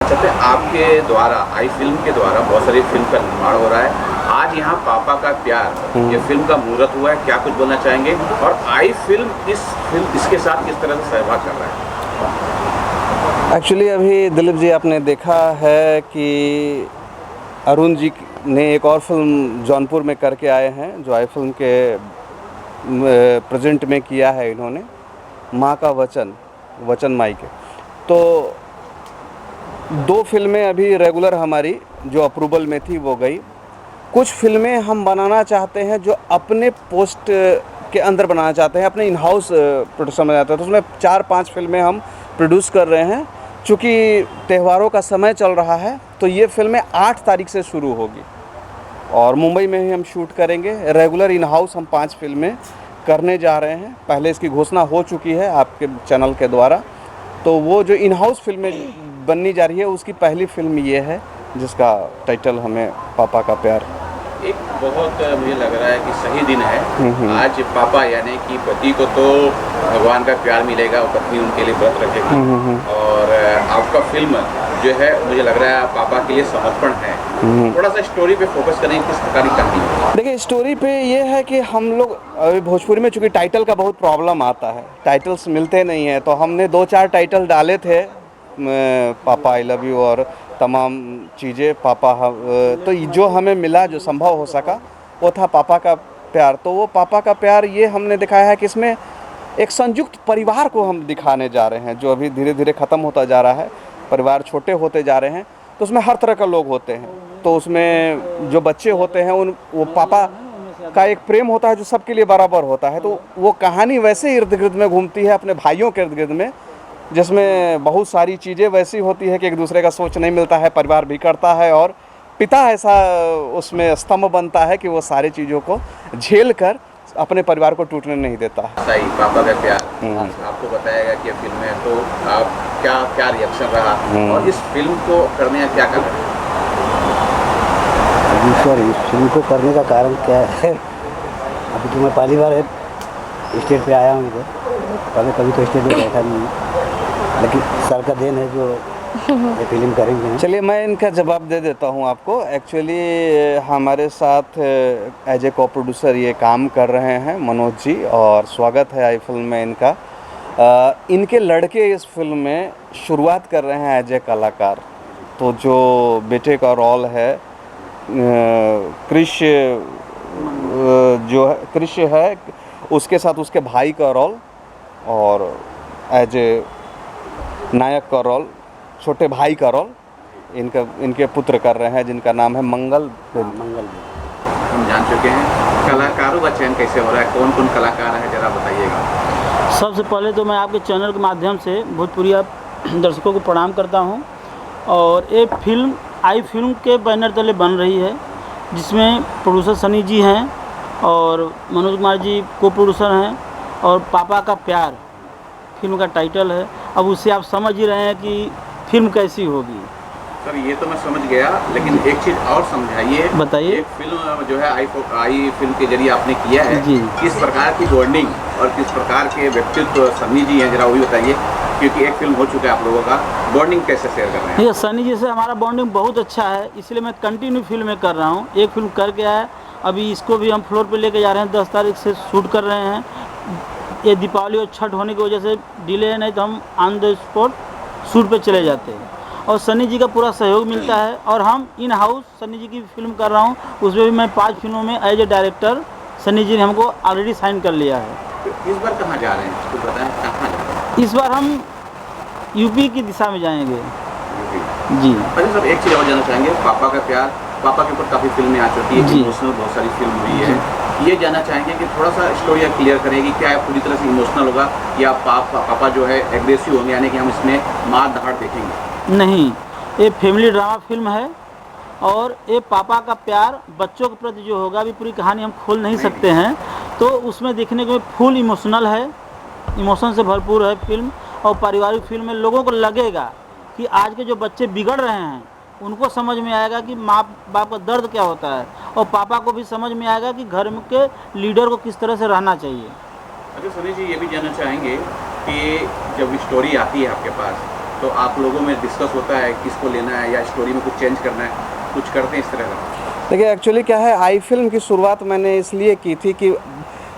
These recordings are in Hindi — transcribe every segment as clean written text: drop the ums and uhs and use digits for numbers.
कहते हैं आपके द्वारा आई फिल्म के द्वारा बहुत सारी फिल्म का निर्माण हो रहा है। आज यहाँ पापा का प्यार ये फिल्म का मुहूर्त हुआ है, क्या कुछ बोलना चाहेंगे? और आई फिल्म इसके साथ किस तरह से सहभाग कर रहा है? एक्चुअली अभी दिलीप जी आपने देखा है कि अरुण जी ने एक और फिल्म जौनपुर में करके आए हैं जो आई फिल्म के प्रेजेंट में किया है इन्होंने, माँ का वचन माई के। तो दो फिल्में अभी रेगुलर हमारी जो अप्रूवल में थी वो गई। कुछ फिल्में हम बनाना चाहते हैं जो अपने पोस्ट के अंदर बनाना चाहते हैं, अपने इन हाउस प्रोडक्शन में जाते हैं। तो उसमें 4-5 फिल्में हम प्रोड्यूस कर रहे हैं। चूँकि त्योहारों का समय चल रहा है तो ये फिल्में 8 तारीख से शुरू होगी और मुंबई में ही हम शूट करेंगे। रेगुलर इन हाउस हम 5 फिल्में करने जा रहे हैं। पहले इसकी घोषणा हो चुकी है आपके चैनल के द्वारा। तो वो जो इन हाउस फिल्में बननी जा रही है उसकी पहली फिल्म ये है जिसका टाइटल हमें पापा का प्यार। एक बहुत मुझे लग रहा है कि सही दिन है आज। पापा यानी कि पति को तो भगवान का प्यार मिलेगा, पत्नी उनके लिए व्रत रखेगी और आपका फिल्म जो है मुझे लग रहा है पापा के लिए समर्पण है। थोड़ा सा स्टोरी पे फोकस करें, किस प्रकार की कहानी है? देखिए स्टोरी पे ये है कि हम लोग अभी भोजपुरी में चूँकि टाइटल का बहुत प्रॉब्लम आता है, टाइटल्स मिलते नहीं हैं, तो हमने 2-4 टाइटल डाले थे, पापा आई लव यू और तमाम चीज़ें पापा। तो जो हमें मिला, जो संभव हो सका वो था पापा का प्यार। तो वो पापा का प्यार ये हमने दिखाया है कि इसमें एक संयुक्त परिवार को हम दिखाने जा रहे हैं जो अभी धीरे धीरे ख़त्म होता जा रहा है। परिवार छोटे होते जा रहे हैं तो उसमें हर तरह का लोग होते हैं। तो उसमें जो बच्चे होते हैं वो पापा का एक प्रेम होता है जो सबके लिए बराबर होता है। तो वो कहानी वैसे इर्द गिर्द में घूमती है अपने भाइयों के इर्द गिर्द में, जिसमें बहुत सारी चीज़ें वैसी होती है कि एक दूसरे का सोच नहीं मिलता है, परिवार बिगड़ता है और पिता ऐसा उसमें स्तंभ बनता है कि वो सारी चीज़ों को झेल कर अपने परिवार को टूटने नहीं देता है। सही, पापा का प्यार आपको बताएगा कि फिल्म है तो आप क्या रिएक्शन रहा और इस फिल्म को करने का क्या कारण है? अभी सर इस फिल्म को करने का कारण क्या है, अभी तो मैं पहली बार स्टेज पे आया हूँ इधर। पहले कभी तो स्टेज पे बैठा नहीं हूँ, लेकिन सर का देन है जो ये फिल्म करेंगे। चलिए मैं इनका जवाब दे देता हूँ आपको। एक्चुअली हमारे साथ एज ए को प्रोड्यूसर ये काम कर रहे हैं मनोज जी, और स्वागत है आई फिल्म में इनका। इनके लड़के इस फिल्म में शुरुआत कर रहे हैं एज ए कलाकार। तो जो बेटे का रोल है कृष, जो है कृष है, उसके साथ उसके भाई का रोल और एज ए नायक का रोल, छोटे भाई का रोल इनके पुत्र कर रहे हैं जिनका नाम है मंगल। हम जान चुके हैं कलाकारों का चयन कैसे हो रहा है, कौन कौन कलाकार है, जरा बताइएगा। सबसे पहले तो मैं आपके चैनल के माध्यम से भोजपुरी दर्शकों को प्रणाम करता हूं। और ये फिल्म आई फिल्म के बैनर तले बन रही है, जिसमें प्रोड्यूसर सनी जी हैं और मनोज कुमार जी को प्रोड्यूसर हैं। और पापा का प्यार फिल्म का टाइटल है। अब उससे आप समझ ही रहे हैं कि फिल्म कैसी होगी। सर ये तो मैं समझ गया, लेकिन एक चीज़ और समझाइए। बताइए। एक फिल्म जो है आई फिल्म के जरिए आपने किया है जी। किस प्रकार की बॉन्डिंग और किस प्रकार के व्यक्तित्व सन्नी जी हैं, जरा वही बताइए। क्योंकि एक फिल्म हो चुका है आप लोगों का, बॉन्डिंग कैसे शेयर कर रहे हैं? ये सनी जी से हमारा बॉन्डिंग बहुत अच्छा है, इसलिए मैं कंटिन्यू फिल्में कर रहा हूँ। एक फिल्म कर गया है, अभी इसको भी हम फ्लोर पे लेके जा रहे हैं। 10 तारीख से शूट कर रहे हैं। ये दीपावली और छठ होने की वजह से डिले है, नहीं तो हम ऑन द स्पॉट शूट पे चले जाते हैं। और सनी जी का पूरा सहयोग मिलता है। और हम इन हाउस सनी जी की फिल्म कर रहा हूँ, उसमें भी मैं 5 फिल्मों में एज ए डायरेक्टर सनी जी ने हमको ऑलरेडी साइन कर लिया है। तो इस बार कहाँ जा रहे हैं, कुछ बताएं कहाँ जा रहे हैं? इस बार हम यूपी की दिशा में जाएंगे जी। अरे सर एक चीज़ और जानना चाहेंगे, पापा का प्यार, पापा के ऊपर काफ़ी फिल्में आ चुकी है, इमोशनल बहुत सारी फिल्म हुई है। ये जानना चाहेंगे कि थोड़ा सा स्टोरी क्लियर करेंगे, क्या पूरी तरह से इमोशनल होगा या पापा जो है एग्रेसिव होंगे, यानी कि हम इसमें मार धाड़ देखेंगे? नहीं, ये फैमिली ड्रामा फिल्म है और ये पापा का प्यार बच्चों के प्रति जो होगा, अभी पूरी कहानी हम खोल नहीं सकते हैं। तो उसमें देखने को फुल इमोशनल है, इमोशन से भरपूर है फिल्म। और पारिवारिक फिल्म में लोगों को लगेगा कि आज के जो बच्चे बिगड़ रहे हैं उनको समझ में आएगा कि माँ बाप का दर्द क्या होता है, और पापा को भी समझ में आएगा कि घर के लीडर को किस तरह से रहना चाहिए। अच्छा सनी जी, ये भी जानना चाहेंगे कि जब स्टोरी आती है आपके पास तो आप लोगों में डिस्कस होता है किसको लेना है या स्टोरी में कुछ चेंज करना है, कुछ करते हैं इस तरह का? देखिए एक्चुअली क्या है, आई फिल्म की शुरुआत मैंने इसलिए की थी कि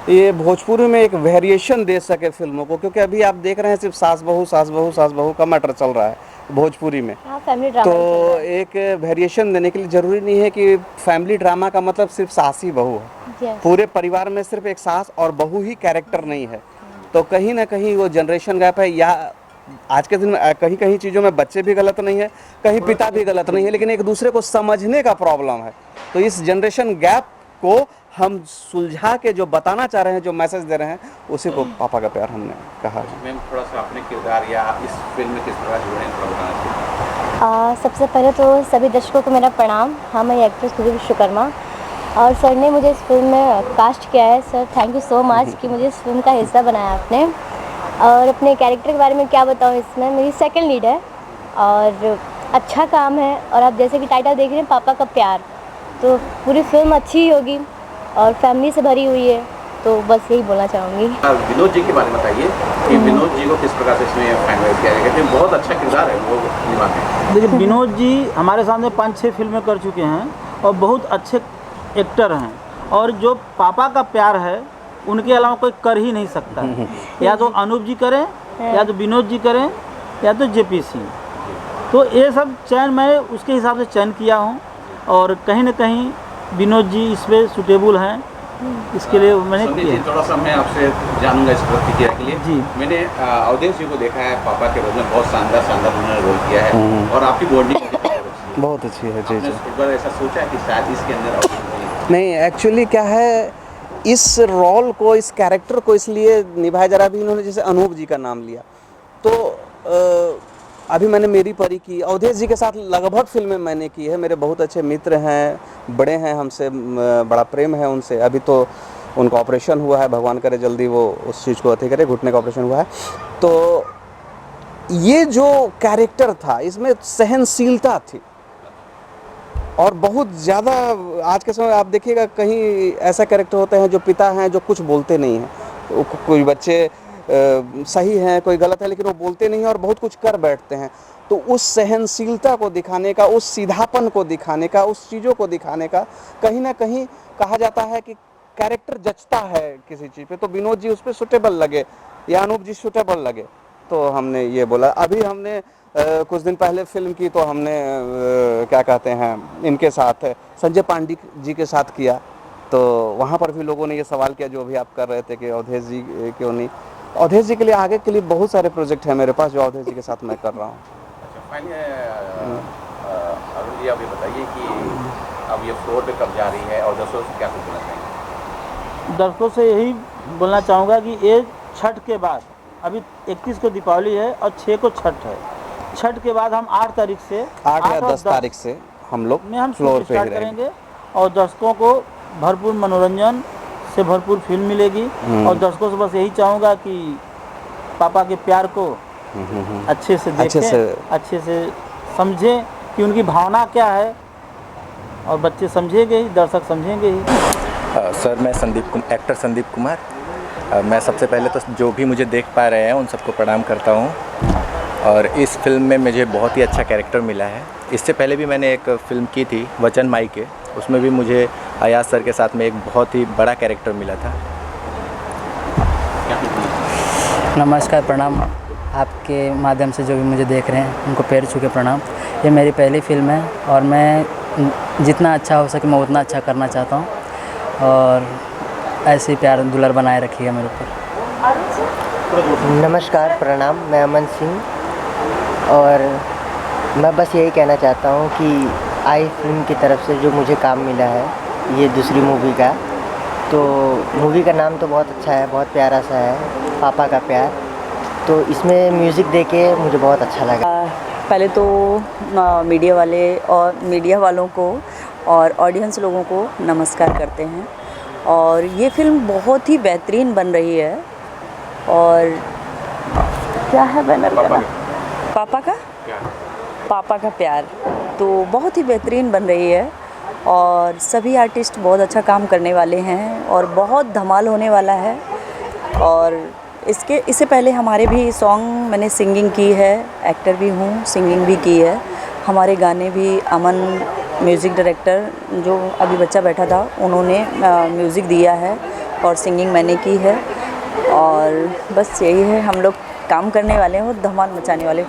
ये भोजपुरी में एक वेरिएशन दे सके फिल्मों को, क्योंकि अभी आप देख रहे हैं सिर्फ सास बहू सास बहू सास बहू का मैटर चल रहा है भोजपुरी में। हाँ, फैमिली ड्रामा तो ही चल रहा है। एक वेरिएशन देने के लिए ज़रूरी नहीं है कि फैमिली ड्रामा का मतलब सिर्फ सास ही बहू है। Yes. पूरे परिवार में सिर्फ एक सास और बहू ही कैरेक्टर नहीं है। तो कहीं ना कहीं वो जनरेशन गैप है, या आज के दिन में कहीं कहीं चीज़ों में बच्चे भी गलत नहीं है, कहीं पिता भी गलत नहीं है, लेकिन एक दूसरे को समझने का प्रॉब्लम है। तो इस जनरेशन गैप को हम सुलझा के जो बताना चाह रहे हैं, जो मैसेज दे रहे हैं, उसी को पापा का प्यार हमने कहा है। मैम थोड़ा सा अपने किरदार या इस फिल्म में किस प्रकार जुड़े हैं, थोड़ा बताना चाहिए। सबसे पहले तो सभी दर्शकों को मेरा प्रणाम। हाँ, मैं एक्ट्रेस खुशी विश्वकर्मा, और सर ने मुझे इस फिल्म में कास्ट किया है। Sir thank you so much कि मुझे इस फिल्म का हिस्सा बनाया आपने। और अपने कैरेक्टर के बारे में क्या बताऊँ, इसमें मेरी सेकंड लीड है और अच्छा काम है। और आप जैसे कि टाइटल देख रहे हैं, पापा का प्यार, तो पूरी फिल्म अच्छी ही होगी और फैमिली से भरी हुई है। तो बस यही बोलना चाहूँगी। विनोद जी के बारे में बताइए कि विनोद जी को किस प्रकार से इसमें फाइनलाइज किया गया, क्योंकि बहुत अच्छा किरदार है वो निभाते हैं। देखिए, विनोद जी हमारे सामने 5-6 फिल्में कर चुके हैं और बहुत अच्छे एक्टर हैं, और जो पापा का प्यार है उनके अलावा कोई कर ही नहीं सकता है। या तो अनूप जी करें, या तो विनोद जी करें, या तो जेपी सिंह। तो ये सब चयन मैं उसके हिसाब से चयन किया हूँ, और कहीं ना कहीं विनोद जी इस पर सुटेबल हैं, इसके लिए मैंने संदीप जी, किया। थोड़ा सा मैं आपसे जानूंगा इस प्रतिक्रिया के लिए। जी। मैंने अवधेश जी को देखा है पापा के रोल में, बहुत शानदार शानदार उन्होंने रोल किया है, और आपकी बॉन्डिंग बहुत अच्छी है। जी आपने जी। एक बार ऐसा सोचा है कि शायद इसके अंदर और नहीं, एक्चुअली क्या है, इस रोल को, इस कैरेक्टर को इसलिए निभाया जा रहा है। अभी इन्होंने जैसे अनूप जी का नाम लिया, तो अभी मैंने मेरी परी की, अवधेश जी के साथ लगभग फिल्में मैंने की है। मेरे बहुत अच्छे मित्र हैं, बड़े हैं हमसे, बड़ा प्रेम है उनसे। अभी तो उनका ऑपरेशन हुआ है, भगवान करे जल्दी वो उस चीज़ को अति करे, घुटने का ऑपरेशन हुआ है। तो ये जो कैरेक्टर था, इसमें सहनशीलता थी, और बहुत ज़्यादा आज के समय आप देखिएगा कहीं ऐसा कैरेक्टर होते हैं जो पिता हैं जो कुछ बोलते नहीं हैं। कोई बच्चे सही हैं, कोई गलत है, लेकिन वो बोलते नहीं हैं और बहुत कुछ कर बैठते हैं। तो उस सहनशीलता को दिखाने का, उस सीधापन को दिखाने का, उस चीज़ों को दिखाने का, कहीं ना कहीं कहा जाता है कि कैरेक्टर जचता है किसी चीज़ पे, तो विनोद जी उस पर सुटेबल लगे या अनूप जी सुटेबल लगे, तो हमने ये बोला। अभी हमने कुछ दिन पहले फिल्म की, तो हमने क्या कहते हैं, इनके साथ संजय पांडे जी के साथ किया। तो वहाँ पर भी लोगों ने ये सवाल किया जो अभी आप कर रहे थे कि अवधेश जी क्यों नहीं। अवधेश जी के लिए आगे के लिए बहुत सारे प्रोजेक्ट हैं मेरे पास, जो अवधेश जी के साथ मैं कर रहा हूँ। अच्छा, फाइनली अरुण जी आप ये बताइए कि अब ये फ्लोर पे कब जा रही है, और दर्शकों से क्या कुछ बोलना चाहेंगे? दर्शकों से यही बोलना चाहूँगा कि ये छठ के बाद, अभी 31 को दीपावली है और 6 को छठ है। छठ के बाद हम 8 तारीख से 8 या 10 तारीख से हम लोग में हम फ्लोर पे ही स्टार्ट रहेंगे। करेंगे, और दर्शकों को भरपूर मनोरंजन से भरपूर फिल्म मिलेगी। और दर्शकों से बस यही चाहूँगा कि पापा के प्यार को अच्छे से देखें, अच्छे से समझें कि उनकी भावना क्या है, और बच्चे समझेंगे ही, दर्शक समझेंगे ही। सर, मैं एक्टर संदीप कुमार। मैं सबसे पहले तो जो भी मुझे देख पा रहे हैं उन सबको प्रणाम करता हूं, और इस फिल्म में मुझे बहुत ही अच्छा कैरेक्टर मिला है। इससे पहले भी मैंने एक फ़िल्म की थी वचन माई के, उसमें भी मुझे अयाज सर के साथ में एक बहुत ही बड़ा कैरेक्टर मिला था। नमस्कार, प्रणाम। आपके माध्यम से जो भी मुझे देख रहे हैं उनको पैर छू के प्रणाम। ये मेरी पहली फ़िल्म है, और मैं जितना अच्छा हो सके मैं उतना अच्छा करना चाहता हूँ, और ऐसे ही प्यार दुलार बनाए रखिएगा मेरे ऊपर। नमस्कार, प्रणाम। मैं अमन सिंह, और मैं बस यही कहना चाहता हूँ कि आई फिल्म की तरफ से जो मुझे काम मिला है, ये दूसरी मूवी का, तो मूवी का नाम तो बहुत अच्छा है, बहुत प्यारा सा है, पापा का प्यार। तो इसमें म्यूज़िक देके मुझे बहुत अच्छा लगा। पहले तो मीडिया वालों को और ऑडियंस लोगों को नमस्कार करते हैं। और ये फ़िल्म बहुत ही बेहतरीन बन रही है। और क्या है बैनर का नाम? पापा का प्यार, तो बहुत ही बेहतरीन बन रही है, और सभी आर्टिस्ट बहुत अच्छा काम करने वाले हैं, और बहुत धमाल होने वाला है। और इससे पहले हमारे भी सॉन्ग मैंने सिंगिंग की है, एक्टर भी हूँ, सिंगिंग भी की है। हमारे गाने भी अमन म्यूज़िक डायरेक्टर जो अभी बच्चा बैठा था उन्होंने म्यूज़िक दिया है और सिंगिंग मैंने की है। और बस यही है, हम लोग काम करने वाले हैं और धमाल मचाने वाले।